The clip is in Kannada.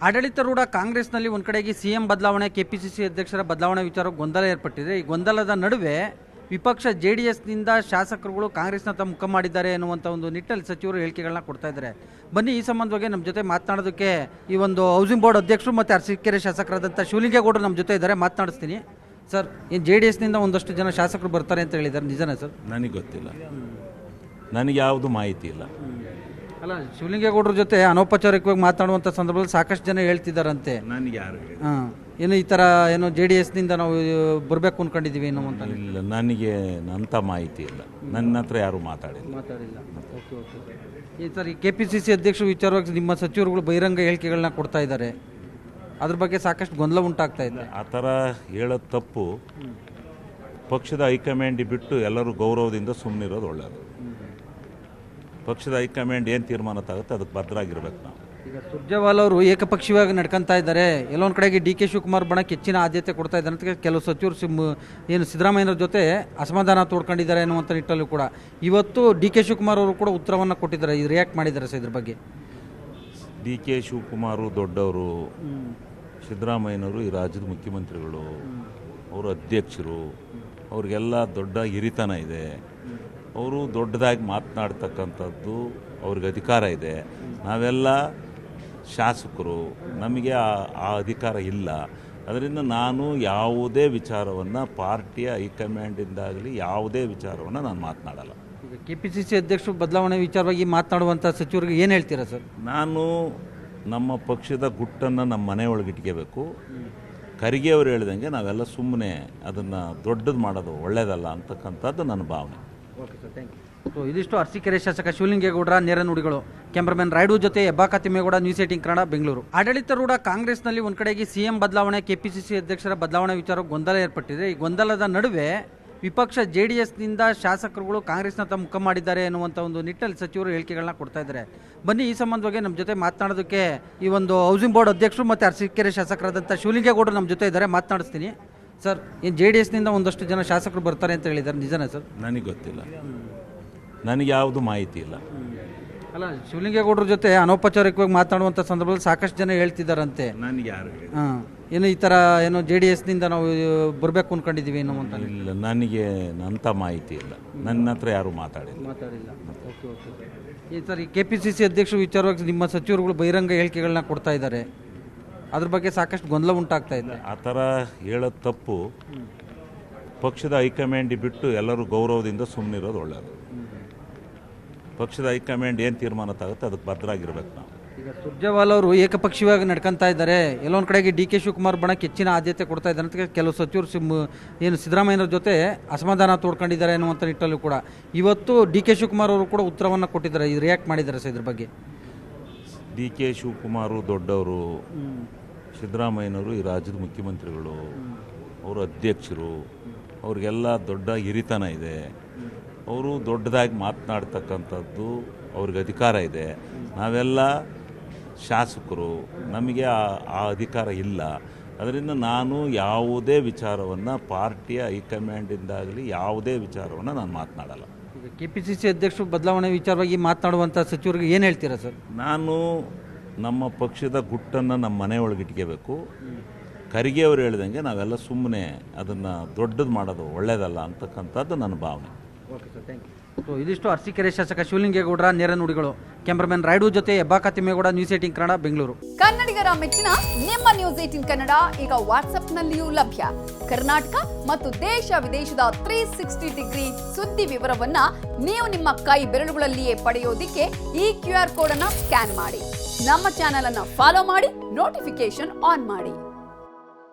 ಆಡಳಿತಾರೂಢ ಕಾಂಗ್ರೆಸ್ನಲ್ಲಿ ಒಂದು ಕಡೆಗೆ ಸಿಎಂ ಬದಲಾವಣೆ, ಕೆಪಿಸಿಸಿ ಅಧ್ಯಕ್ಷರ ಬದಲಾವಣೆ ವಿಚಾರ ಗೊಂದಲ ಏರ್ಪಟ್ಟಿದೆ. ಈ ಗೊಂದಲದ ನಡುವೆ ವಿಪಕ್ಷ ಜೆಡಿಎಸ್ನಿಂದ ಶಾಸಕರುಗಳು ಕಾಂಗ್ರೆಸ್ನತ್ತ ಮುಖ ಮಾಡಿದ್ದಾರೆ ಎನ್ನುವಂಥ ಒಂದು ನಿಟ್ಟಲ್ಲಿ ಸಚಿವರು ಹೇಳಿಕೆಗಳನ್ನ ಕೊಡ್ತಾ ಇದ್ದಾರೆ. ಬನ್ನಿ, ಈ ಸಂಬಂಧವಾಗಿ ನಮ್ಮ ಜೊತೆ ಮಾತನಾಡೋದಕ್ಕೆ ಈ ಒಂದು ಹೌಸಿಂಗ್ ಬೋರ್ಡ್ ಅಧ್ಯಕ್ಷರು ಮತ್ತು ಅರಸೀಕೆರೆ ಶಾಸಕರಾದಂಥ ಶಿವಲಿಂಗೇಗೌಡರು ನಮ್ಮ ಜೊತೆ ಇದ್ದಾರೆ. ಮಾತನಾಡಿಸ್ತೀನಿ ಸರ್. ಏನು ಜೆಡಿಎಸ್ನಿಂದ ಒಂದಷ್ಟು ಜನ ಶಾಸಕರು ಬರ್ತಾರೆ ಅಂತ ಹೇಳಿದ್ದಾರೆ, ನಿಜನೇ ಸರ್? ನನಗೆ ಗೊತ್ತಿಲ್ಲ, ನನಗೆ ಯಾವುದು ಮಾಹಿತಿ ಇಲ್ಲ. ಅಲ್ಲ, ಶಿವಲಿಂಗೇಗೌಡರ ಜೊತೆ ಅನೌಪಚಾರಿಕವಾಗಿ ಮಾತನಾಡುವಂಥ ಸಂದರ್ಭದಲ್ಲಿ ಸಾಕಷ್ಟು ಜನ ಹೇಳ್ತಿದ್ದಾರಂತೆ. ನನಗೆ ಯಾರು ಏನು ಈ ಥರ ಏನೋ ಜೆಡಿಎಸ್ನಿಂದ ನಾವು ಬರಬೇಕು ಅಂದ್ಕೊಂಡಿದ್ದೀವಿ ಅನ್ನೋ ಇಲ್ಲ, ನನಗೆ ಅಂಥ ಮಾಹಿತಿ ಇಲ್ಲ. ನನ್ನ ಹತ್ರ ಯಾರು ಮಾತಾಡಿಲ್ಲ. Okay okay. ಈ ಸರ್, ಈ ಕೆಪಿಸಿಸಿ ಅಧ್ಯಕ್ಷರು ವಿಚಾರವಾಗಿ ನಿಮ್ಮ ಸಚಿವರುಗಳು ಬಹಿರಂಗ ಹೇಳಿಕೆಗಳನ್ನ ಕೊಡ್ತಾ ಇದ್ದಾರೆ, ಅದ್ರ ಬಗ್ಗೆ ಸಾಕಷ್ಟು ಗೊಂದಲ ಉಂಟಾಗ್ತಾ ಇದೆ. ಆ ಥರ ಹೇಳೋದು ತಪ್ಪು. ಪಕ್ಷದ ಹೈಕಮಾಂಡ್ ಬಿಟ್ಟು ಎಲ್ಲರೂ ಗೌರವದಿಂದ ಸುಮ್ಮನಿರೋದು ಒಳ್ಳೆಯದು. ಪಕ್ಷದ ಹೈಕಮಾಂಡ್ ಏನು ತೀರ್ಮಾನ ತಗುತ್ತೆ ಅದಕ್ಕೆ ಭದ್ರಾಗಿರ್ಬೇಕು ನಾವು. ಈಗ ಸುರ್ಜೇವಾಲಾ ಅವರು ಏಕಪಕ್ಷೀಯವಾಗಿ ನಡ್ಕೊತಾ ಇದ್ದಾರೆ. ಎಲ್ಲೊಂದು ಕಡೆಗೆ ಡಿ ಕೆ ಶಿವಕುಮಾರ್ ಬಣಕ್ಕೆ ಹೆಚ್ಚಿನ ಆದ್ಯತೆ ಕೊಡ್ತಾ ಇದ್ದಾರೆ ಅಂತ ಕೆಲವು ಸಚಿವರು ಏನು ಸಿದ್ದರಾಮಯ್ಯರ ಜೊತೆ ಅಸಮಾಧಾನ ತೋಡ್ಕೊಂಡಿದ್ದಾರೆ ಅನ್ನುವಂಥ ನಿಟ್ಟಲ್ಲೂ ಕೂಡ ಇವತ್ತು ಡಿ ಕೆ ಶಿವಕುಮಾರ್ ಅವರು ಕೂಡ ಉತ್ತರವನ್ನು ಕೊಟ್ಟಿದ್ದಾರೆ, ಇದು ರಿಯಾಕ್ಟ್ ಮಾಡಿದ್ದಾರೆ ಸರ್ ಇದ್ರ ಬಗ್ಗೆ. ಡಿ ಕೆ ಶಿವಕುಮಾರು ದೊಡ್ಡವರು, ಸಿದ್ದರಾಮಯ್ಯನವರು ಈ ರಾಜ್ಯದ ಮುಖ್ಯಮಂತ್ರಿಗಳು, ಅವರು ಅಧ್ಯಕ್ಷರು, ಅವ್ರಿಗೆಲ್ಲ ದೊಡ್ಡ ಹಿರಿತನ ಇದೆ. ಅವರು ದೊಡ್ಡದಾಗಿ ಮಾತನಾಡ್ತಕ್ಕಂಥದ್ದು ಅವ್ರಿಗೆ ಅಧಿಕಾರ ಇದೆ. ನಾವೆಲ್ಲ ಶಾಸಕರು, ನಮಗೆ ಆ ಅಧಿಕಾರ ಇಲ್ಲ. ಅದರಿಂದ ನಾನು ಯಾವುದೇ ವಿಚಾರವನ್ನು ಪಾರ್ಟಿಯ ಹೈಕಮಾಂಡಿಂದಾಗಲಿ ಯಾವುದೇ ವಿಚಾರವನ್ನು ನಾನು ಮಾತನಾಡಲ್ಲ. ಈಗ ಕೆಪಿಸಿಸಿ ಅಧ್ಯಕ್ಷರು ಬದಲಾವಣೆ ವಿಚಾರವಾಗಿ ಮಾತನಾಡುವಂಥ ಸಚಿವರಿಗೆ ಏನು ಹೇಳ್ತೀರಾ ಸರ್? ನಾನು ನಮ್ಮ ಪಕ್ಷದ ಗುಟ್ಟನ್ನು ನಮ್ಮ ಮನೆಯೊಳಗೆ ಇಟ್ಕೋಬೇಕು. ಖರ್ಗೆ ಅವರು ಹೇಳ್ದಂಗೆ ನಾವೆಲ್ಲ ಸುಮ್ಮನೆ ಅದನ್ನು ದೊಡ್ಡದು ಮಾಡೋದು ಒಳ್ಳೆಯದಲ್ಲ ಅಂತಕ್ಕಂಥದ್ದು ನನ್ನ ಭಾವನೆ. Okay sir, thank you. So ಇದಿಷ್ಟು ಅರಸೀಕೆರೆ ಶಾಸಕ ಶಿವಲಿಂಗೇಗೌಡರ ನೇರ ನುಡಿಗಳು. ಕ್ಯಾಮ್ರಾಮನ್ ರಾಯ್ಡು ಜೊತೆ ಹೆಬ್ಬಾಕ ತಿಮ್ಮೇಗೌಡ, ನ್ಯೂಸ್ 18 ಕನ್ನಡ, ಬೆಂಗಳೂರು. ಆಡಳಿತಾರೂಢ ಕಾಂಗ್ರೆಸ್ನಲ್ಲಿ ಒಂದು ಕಡೆಗೆ ಸಿಎಂ ಬದಲಾವಣೆ, ಕೆಪಿಸಿಸಿ ಅಧ್ಯಕ್ಷರ ಬದಲಾವಣೆ ವಿಚಾರ ಗೊಂದಲ ಏರ್ಪಟ್ಟಿದೆ. ಈ ಗೊಂದಲದ ನಡುವೆ ವಿಪಕ್ಷ ಜೆಡಿಎಸ್ನಿಂದ ಶಾಸಕರುಗಳು ಕಾಂಗ್ರೆಸ್ನತ್ತ ಮುಖ ಮಾಡಿದ್ದಾರೆ ಎನ್ನುವಂಥ ಒಂದು ನಿಟ್ಟಲ್ಲಿ ಸಚಿವರು ಹೇಳಿಕೆಗಳನ್ನ ಕೊಡ್ತಾ ಇದ್ದಾರೆ. ಬನ್ನಿ, ಈ ಸಂಬಂಧವಾಗಿ ನಮ್ಮ ಜೊತೆ ಮಾತನಾಡೋದಕ್ಕೆ ಈ ಒಂದು ಹೌಸಿಂಗ್ ಬೋರ್ಡ್ ಅಧ್ಯಕ್ಷರು ಮತ್ತು ಅರಸೀಕೆರೆ ಶಾಸಕರಾದಂಥ ಶಿವಲಿಂಗೇಗೌಡರು ನಮ್ಮ ಜೊತೆ ಇದ್ದಾರೆ. ಮಾತನಾಡಿಸ್ತೀನಿ ಸರ್. ಏನು ಜೆಡಿಎಸ್ನಿಂದ ಒಂದಷ್ಟು ಜನ ಶಾಸಕರು ಬರ್ತಾರೆ ಅಂತ ಹೇಳಿದ್ದಾರೆ, ನಿಜನೇ ಸರ್? ನನಗೆ ಗೊತ್ತಿಲ್ಲ, ನನಗೆ ಯಾವುದು ಮಾಹಿತಿ ಇಲ್ಲ. ಅಲ್ಲ, ಶಿವಲಿಂಗೇಗೌಡರ ಜೊತೆ ಅನೌಪಚಾರಿಕವಾಗಿ ಮಾತನಾಡುವಂಥ ಸಂದರ್ಭದಲ್ಲಿ ಸಾಕಷ್ಟು ಜನ ಹೇಳ್ತಿದ್ದಾರಂತೆ. ನನಗೆ ಯಾರು ಏನು ಈ ಥರ ಏನೋ ಜೆಡಿಎಸ್ನಿಂದ ನಾವು ಬರಬೇಕು ಅಂದ್ಕೊಂಡಿದ್ದೀವಿ ಅನ್ನೋ ಇಲ್ಲ, ನನಗೆ ಅಂಥ ಮಾಹಿತಿ ಇಲ್ಲ. ನನ್ನ ಹತ್ರ ಯಾರು ಮಾತಾಡಿಲ್ಲ. Okay okay. ಈ ಸರ್, ಈ ಕೆಪಿಸಿಸಿ ಅಧ್ಯಕ್ಷರು ವಿಚಾರವಾಗಿ ನಿಮ್ಮ ಸಚಿವರುಗಳು ಬಹಿರಂಗ ಹೇಳಿಕೆಗಳನ್ನ ಕೊಡ್ತಾ ಇದ್ದಾರೆ, ಅದ್ರ ಬಗ್ಗೆ ಸಾಕಷ್ಟು ಗೊಂದಲ ಉಂಟಾಗ್ತಾ ಇದೆ. ಆ ಥರ ಹೇಳೋದು ತಪ್ಪು. ಪಕ್ಷದ ಹೈಕಮಾಂಡ್ ಬಿಟ್ಟು ಎಲ್ಲರೂ ಗೌರವದಿಂದ ಸುಮ್ಮನಿರೋದು ಒಳ್ಳೆಯದು. ಪಕ್ಷದ ಹೈಕಮಾಂಡ್ ಏನು ತೀರ್ಮಾನ ತಗುತ್ತೆ ಅದಕ್ಕೆ ಭದ್ರಾಗಿರ್ಬೇಕು ನಾವು. ಈಗ ಸುರ್ಜೇವಾಲಾ ಅವರು ಏಕಪಕ್ಷೀಯವಾಗಿ ನಡ್ಕೊತಾ ಇದ್ದಾರೆ. ಎಲ್ಲೊಂದು ಕಡೆಗೆ ಡಿ ಕೆ ಶಿವಕುಮಾರ್ ಬಣಕ್ಕೆ ಹೆಚ್ಚಿನ ಆದ್ಯತೆ ಕೊಡ್ತಾ ಇದ್ದಾರೆ ಅಂತ ಕೆಲವು ಸಚಿವರು ಏನು ಸಿದ್ದರಾಮಯ್ಯರ ಜೊತೆ ಅಸಮಾಧಾನ ತೋಡ್ಕೊಂಡಿದ್ದಾರೆ ಅನ್ನುವಂಥ ನಿಟ್ಟಲ್ಲೂ ಕೂಡ ಇವತ್ತು ಡಿ ಕೆ ಶಿವಕುಮಾರ್ ಅವರು ಕೂಡ ಉತ್ತರವನ್ನು ಕೊಟ್ಟಿದ್ದಾರೆ, ಇದು ರಿಯಾಕ್ಟ್ ಮಾಡಿದ್ದಾರೆ ಸರ್ ಇದ್ರ ಬಗ್ಗೆ. ಡಿ ಕೆ ಶಿವಕುಮಾರು ದೊಡ್ಡವರು, ಸಿದ್ದರಾಮಯ್ಯನವರು ಈ ರಾಜ್ಯದ ಮುಖ್ಯಮಂತ್ರಿಗಳು, ಅವರು ಅಧ್ಯಕ್ಷರು, ಅವ್ರಿಗೆಲ್ಲ ದೊಡ್ಡ ಹಿರಿತನ ಇದೆ. ಅವರು ದೊಡ್ಡದಾಗಿ ಮಾತನಾಡ್ತಕ್ಕಂಥದ್ದು ಅವ್ರಿಗೆ ಅಧಿಕಾರ ಇದೆ. ನಾವೆಲ್ಲ ಶಾಸಕರು, ನಮಗೆ ಆ ಅಧಿಕಾರ ಇಲ್ಲ. ಅದರಿಂದ ನಾನು ಯಾವುದೇ ವಿಚಾರವನ್ನು ಪಾರ್ಟಿಯ ಹೈಕಮಾಂಡಿಂದಾಗಲಿ ಯಾವುದೇ ವಿಚಾರವನ್ನು ನಾನು ಮಾತನಾಡಲ್ಲ. ಈಗ ಕೆಪಿಸಿಸಿ ಅಧ್ಯಕ್ಷರು ಬದಲಾವಣೆ ವಿಚಾರವಾಗಿ ಮಾತನಾಡುವಂಥ ಸಚಿವರಿಗೆ ಏನು ಹೇಳ್ತೀರಾ ಸರ್? ನಾನು ನಮ್ಮ ಪಕ್ಷದ ಗುಟ್ಟನ್ನು ನಮ್ಮ ಮನೆಯೊಳಗೆ ಇಟ್ಕೋಬೇಕು. ಖರ್ಗೆ ಅವರು ಹೇಳ್ದಂಗೆ ನಾವೆಲ್ಲ ಸುಮ್ಮನೆ ಅದನ್ನು ದೊಡ್ಡದು ಮಾಡೋದು ಒಳ್ಳೆಯದಲ್ಲ ಅಂತಕ್ಕಂಥದ್ದು ನನ್ನ ಭಾವನೆ. Okay sir, thank you. So ಇದಿಷ್ಟು ಅರಸೀಕೆರೆ ಶಾಸಕ ಶಿವಲಿಂಗೇಗೌಡರ ನೇರ ನುಡಿಗಳು. ಕ್ಯಾಮ್ರಾಮನ್ ರಾಯ್ಡು ಜೊತೆ ಹೆಬ್ಬಾಕ ತಿಮ್ಮೇಗೌಡ, ನ್ಯೂಸ್ 18 ಕನ್ನಡ, ಬೆಂಗಳೂರು. ಕನ್ನಡಿಗರ ಮೆಚ್ಚಿನ ನಿಮ್ಮ ನ್ಯೂಸ್ 18 ಕನ್ನಡ ಈಗ ವಾಟ್ಸ್ಆಪ್ನಲ್ಲಿಯೂ ಲಭ್ಯ. ಕರ್ನಾಟಕ ಮತ್ತು ದೇಶ ವಿದೇಶದ 360 ಡಿಗ್ರಿ ಸುದ್ದಿ ವಿವರವನ್ನ ನೀವು ನಿಮ್ಮ ಕೈ ಬೆರಳುಗಳಲ್ಲಿಯೇ ಪಡೆಯೋದಿಕ್ಕೆ ಈ QR ಕೋಡ್ ಅನ್ನ ಸ್ಕ್ಯಾನ್ ಮಾಡಿ. ನಮ್ಮ ಚಾನೆಲ್ ಅನ್ನ ಫಾಲೋ ಮಾಡಿ, ನೋಟಿಫಿಕೇಶನ್ ಆನ್ ಮಾಡಿ.